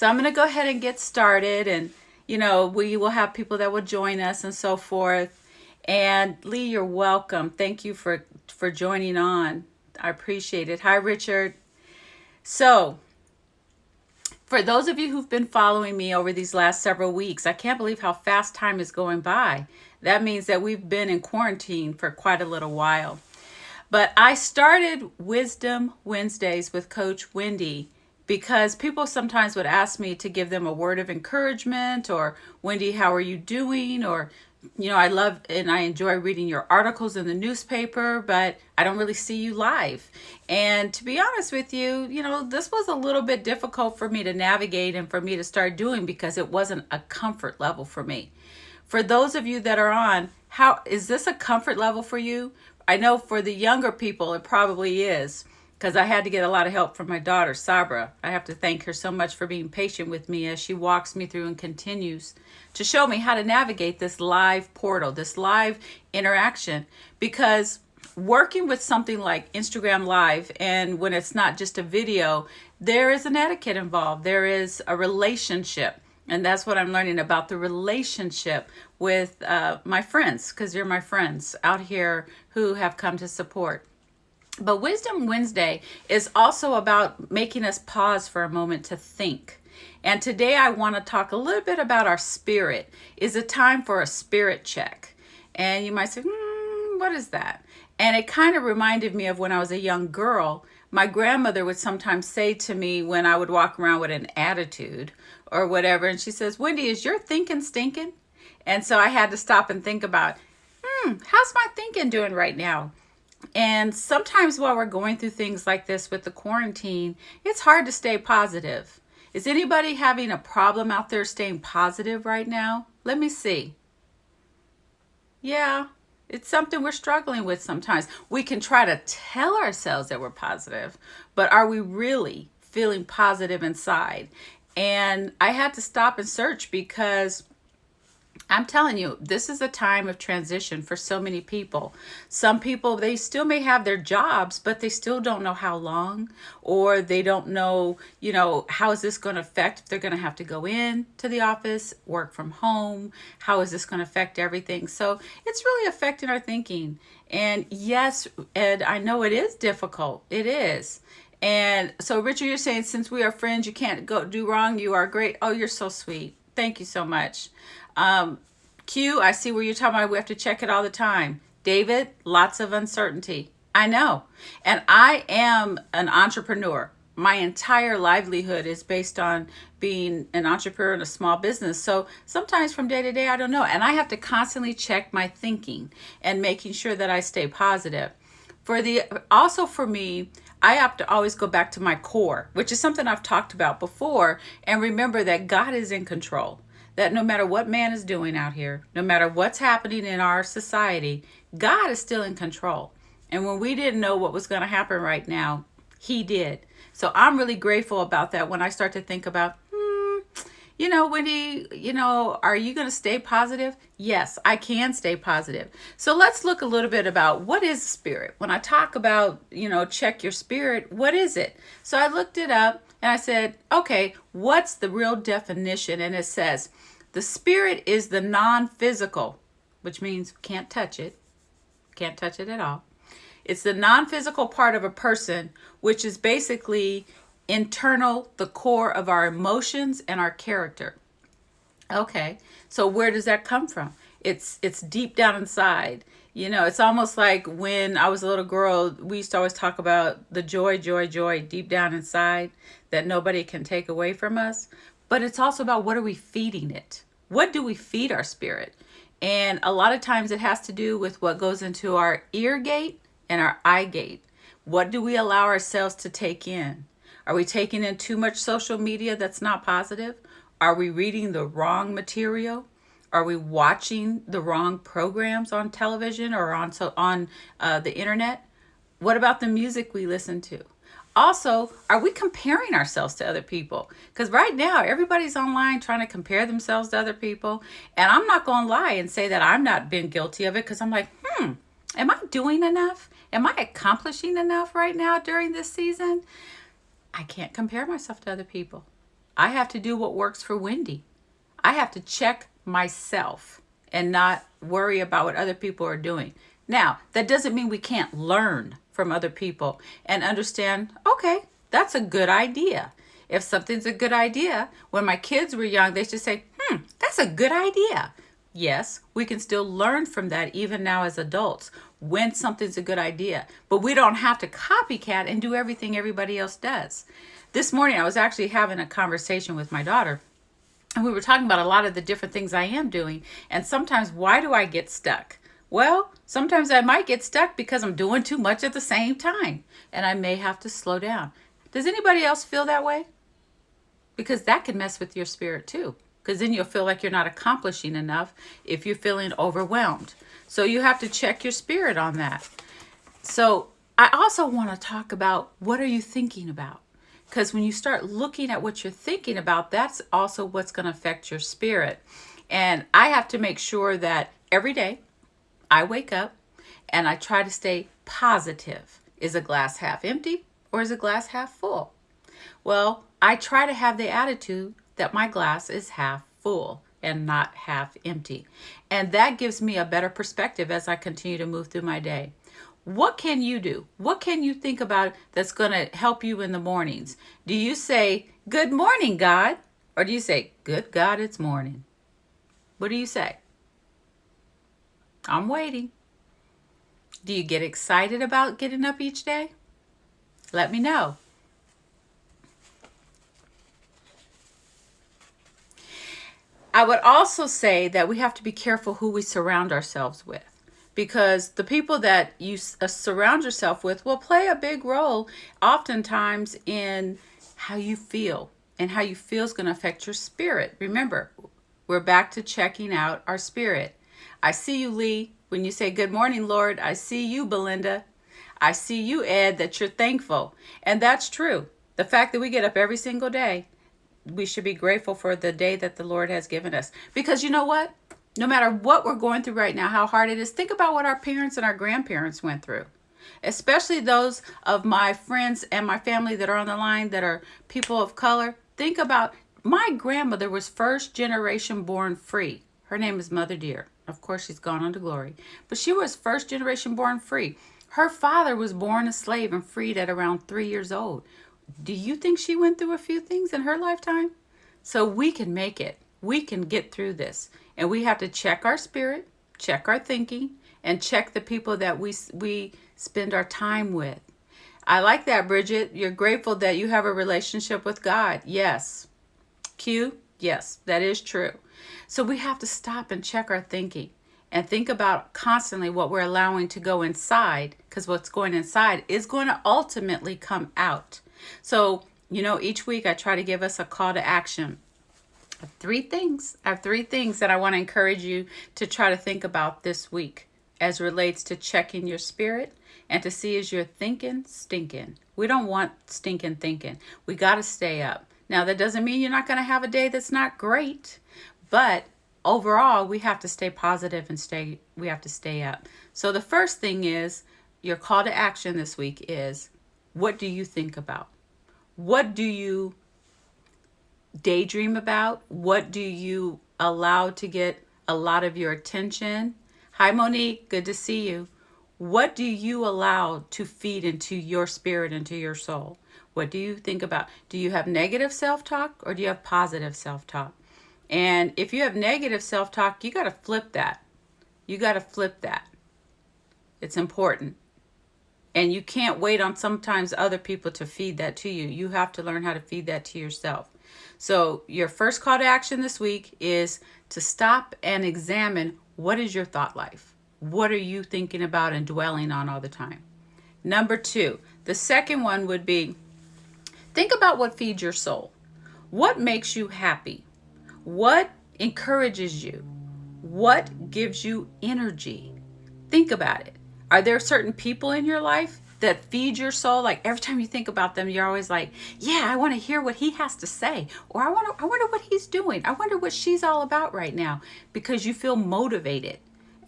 So I'm going to go ahead and get started, and we will have people that will join us and so forth. And Lee, you're welcome. Thank you for joining on. I appreciate it. Hi, Richard. So, for those of you who've been following me over these last several weeks, I can't believe how fast time is going by. That means that we've been in quarantine for quite a little while. But I started Wisdom Wednesdays with Coach Wendy because people sometimes would ask me to give them a word of encouragement, or Wendy, how are you doing? Or, I love and I enjoy reading your articles in the newspaper, but I don't really see you live. And to be honest with you, this was a little bit difficult for me to navigate and for me to start doing because it wasn't a comfort level for me. For those of you that are on, how is this a comfort level for you? I know for the younger people, it probably is, because I had to get a lot of help from my daughter, Sabra. I have to thank her so much for being patient with me as she walks me through and continues to show me how to navigate this live portal, this live interaction. Because working with something like Instagram Live, and when it's not just a video, there is an etiquette involved. There is a relationship. And that's what I'm learning about, the relationship with my friends, because you're my friends out here who have come to support. But Wisdom Wednesday is also about making us pause for a moment to think. And today I want to talk a little bit about our spirit. Is it time for a spirit check? And you might say, what is that? And it kind of reminded me of when I was a young girl. My grandmother would sometimes say to me when I would walk around with an attitude or whatever, and she says, Wendy, is your thinking stinking? And so I had to stop and think about, how's my thinking doing right now? And sometimes while we're going through things like this with the quarantine, it's hard to stay positive. Is anybody having a problem out there staying positive right now? Let me see. Yeah, it's something we're struggling with sometimes. We can try to tell ourselves that we're positive, but are we really feeling positive inside? And I had to stop and search because I'm telling you, this is a time of transition for so many people. Some people, they still may have their jobs, but they still don't know how long, or they don't know, how is this going to affect if they're going to have to go in to the office, work from home? How is this going to affect everything? So it's really affecting our thinking. And yes, Ed, I know it is difficult. It is. And so, Richard, you're saying since we are friends, you can't go do wrong. You are great. Oh, you're so sweet. Thank you so much. Q, I see where you're talking about we have to check it all the time. David, lots of uncertainty. I know. And I am an entrepreneur. My entire livelihood is based on being an entrepreneur in a small business. So sometimes from day to day, I don't know. And I have to constantly check my thinking and making sure that I stay positive. Also for me, I have to always go back to my core, which is something I've talked about before, and remember that God is in control. That no matter what man is doing out here, no matter what's happening in our society, God is still in control. And when we didn't know what was going to happen right now, he did. So I'm really grateful about that when I start to think about, Wendy, are you going to stay positive? Yes, I can stay positive. So let's look a little bit about what is spirit. When I talk about, check your spirit, what is it? So I looked it up and I said, okay, what's the real definition? And it says, the spirit is the non-physical, which means can't touch it at all. It's the non-physical part of a person, which is basically internal, the core of our emotions and our character. Okay, so where does that come from? It's deep down inside. It's almost like when I was a little girl, we used to always talk about the joy deep down inside that nobody can take away from us. But it's also about what are we feeding it? What do we feed our spirit? And a lot of times it has to do with what goes into our ear gate and our eye gate. What do we allow ourselves to take in? Are we taking in too much social media that's not positive? Are we reading the wrong material? Are we watching the wrong programs on television or on the internet? What about the music we listen to? Also, are we comparing ourselves to other people? Because right now, everybody's online trying to compare themselves to other people. And I'm not going to lie and say that I've not been guilty of it, because I'm like, am I doing enough? Am I accomplishing enough right now during this season? I can't compare myself to other people. I have to do what works for Wendy. I have to check myself and not worry about what other people are doing. Now, that doesn't mean we can't learn from other people and understand, okay, that's a good idea. If something's a good idea, when my kids were young, they used to say, that's a good idea. Yes, we can still learn from that even now as adults when something's a good idea. But we don't have to copycat and do everything everybody else does. This morning, I was actually having a conversation with my daughter, and we were talking about a lot of the different things I am doing. And sometimes, why do I get stuck? Well, sometimes I might get stuck because I'm doing too much at the same time, and I may have to slow down. Does anybody else feel that way? Because that can mess with your spirit too. Because then you'll feel like you're not accomplishing enough if you're feeling overwhelmed. So you have to check your spirit on that. So I also want to talk about, what are you thinking about? Because when you start looking at what you're thinking about, that's also what's going to affect your spirit. And I have to make sure that every day I wake up and I try to stay positive. Is a glass half empty or is a glass half full? Well, I try to have the attitude that my glass is half full and not half empty. And that gives me a better perspective as I continue to move through my day. What can you do? What can you think about that's going to help you in the mornings? Do you say, good morning, God? Or do you say, good God, it's morning? What do you say? I'm waiting. Do you get excited about getting up each day? Let me know. I would also say that we have to be careful who we surround ourselves with, because the people that you surround yourself with will play a big role oftentimes in how you feel, and how you feel is going to affect your spirit. Remember, we're back to checking out our spirit. I see you, Lee, when you say, good morning, Lord. I see you, Belinda. I see you, Ed, that you're thankful. And that's true. The fact that we get up every single day, we should be grateful for the day that the Lord has given us. Because you know what? No matter what we're going through right now, how hard it is, think about what our parents and our grandparents went through. Especially those of my friends and my family that are on the line that are people of color. Think about, my grandmother was first generation born free. Her name is Mother Dear. Of course, she's gone on to glory. But she was first generation born free. Her father was born a slave and freed at around 3 years old. Do you think she went through a few things in her lifetime? So we can make it. We can get through this. And we have to check our spirit, check our thinking, and check the people that we spend our time with. I like that, Bridget. You're grateful that you have a relationship with God. Yes. Q, yes, that is true. So we have to stop and check our thinking and think about constantly what we're allowing to go inside, because what's going inside is going to ultimately come out. So, each week I try to give us a call to action. I have three things that I want to encourage you to try to think about this week as relates to checking your spirit and to see is your thinking stinking. We don't want stinking thinking. We got to stay up. Now, that doesn't mean you're not going to have a day that's not great, but overall, we have to stay positive and we have to stay up. So the first thing is, your call to action this week is, what do you think about? What do you daydream about? What do you allow to get a lot of your attention? Hi, Monique. Good to see you. What do you allow to feed into your spirit, into your soul? What do you think about? Do you have negative self-talk or do you have positive self-talk? And if you have negative self-talk, you got to flip that. You got to flip that. It's important. And you can't wait on sometimes other people to feed that to you. You have to learn how to feed that to yourself. So your first call to action this week is to stop and examine, what is your thought life? What are you thinking about and dwelling on all the time? Number 2, the second one would be, think about what feeds your soul. What makes you happy? What encourages you? What gives you energy? Think about it. Are there certain people in your life that feed your soul? Like every time you think about them, you're always like, yeah, I want to hear what he has to say. Or I wonder what he's doing. I wonder what she's all about right now, because you feel motivated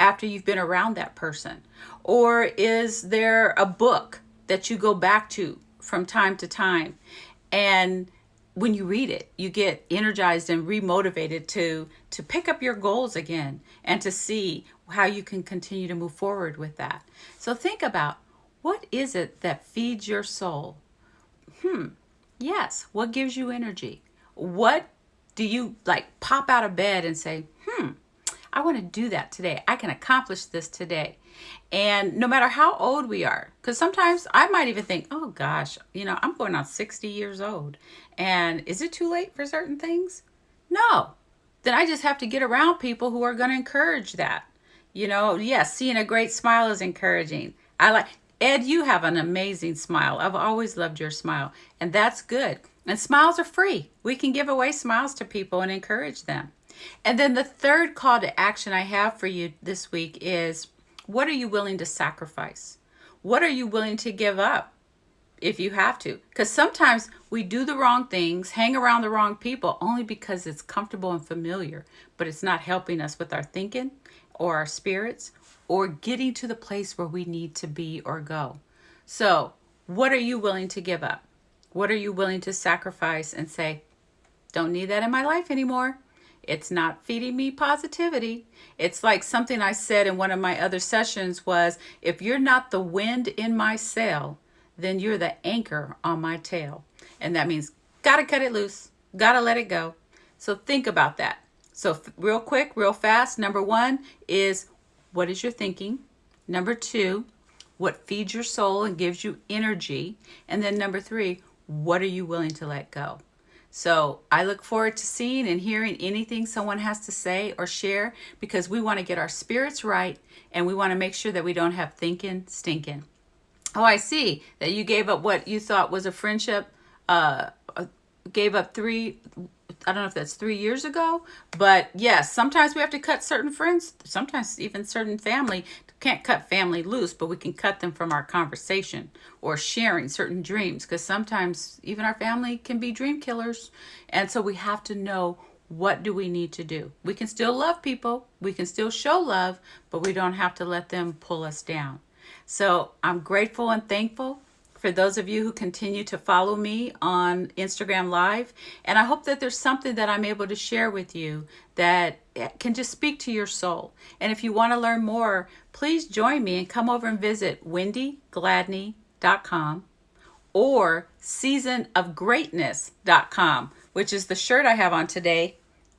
after you've been around that person. Or is there a book that you go back to from time to time and when you read it, you get energized and remotivated to pick up your goals again and to see how you can continue to move forward with that. So think about, what is it that feeds your soul? Yes, what gives you energy? What do you like pop out of bed and say, I want to do that today. I can accomplish this today. And no matter how old we are, because sometimes I might even think, oh gosh, I'm going on 60 years old. And is it too late for certain things? No. Then I just have to get around people who are going to encourage that. Yes, seeing a great smile is encouraging. Ed, you have an amazing smile. I've always loved your smile. And that's good. And smiles are free. We can give away smiles to people and encourage them. And then the third call to action I have for you this week is, what are you willing to sacrifice? What are you willing to give up if you have to? Because sometimes we do the wrong things, hang around the wrong people only because it's comfortable and familiar, but it's not helping us with our thinking or our spirits or getting to the place where we need to be or go. So what are you willing to give up? What are you willing to sacrifice and say, don't need that in my life anymore? It's not feeding me positivity. It's like something I said in one of my other sessions was, if you're not the wind in my sail, then you're the anchor on my tail. And that means gotta cut it loose, gotta let it go. So think about that. So real quick, real fast. Number one is, what is your thinking? Number two, what feeds your soul and gives you energy? And then number three, what are you willing to let go? So I look forward to seeing and hearing anything someone has to say or share, because we want to get our spirits right and we want to make sure that we don't have thinking stinking. Oh, I see that you gave up what you thought was a friendship, gave up I don't know if that's 3 years ago, but yes, sometimes we have to cut certain friends, sometimes even certain family. Can't cut family loose, but we can cut them from our conversation or sharing certain dreams, because sometimes even our family can be dream killers. And so we have to know, what do we need to do? We can still love people, we can still show love, but we don't have to let them pull us down. So I'm grateful and thankful for those of you who continue to follow me on Instagram Live. And I hope that there's something that I'm able to share with you that can just speak to your soul. And if you want to learn more, please join me and come over and visit wendygladney.com or seasonofgreatness.com, which is the shirt I have on today,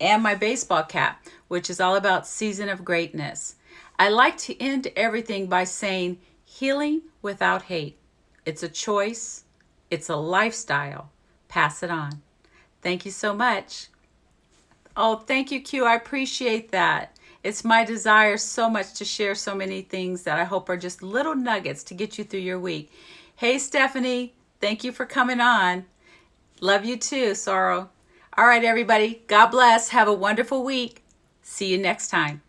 and my baseball cap, which is all about Season of Greatness. I like to end everything by saying, healing without hate. It's a choice. It's a lifestyle. Pass it on. Thank you so much. Oh, thank you, Q. I appreciate that. It's my desire so much to share so many things that I hope are just little nuggets to get you through your week. Hey, Stephanie. Thank you for coming on. Love you too, Sorrow. All right, everybody. God bless. Have a wonderful week. See you next time.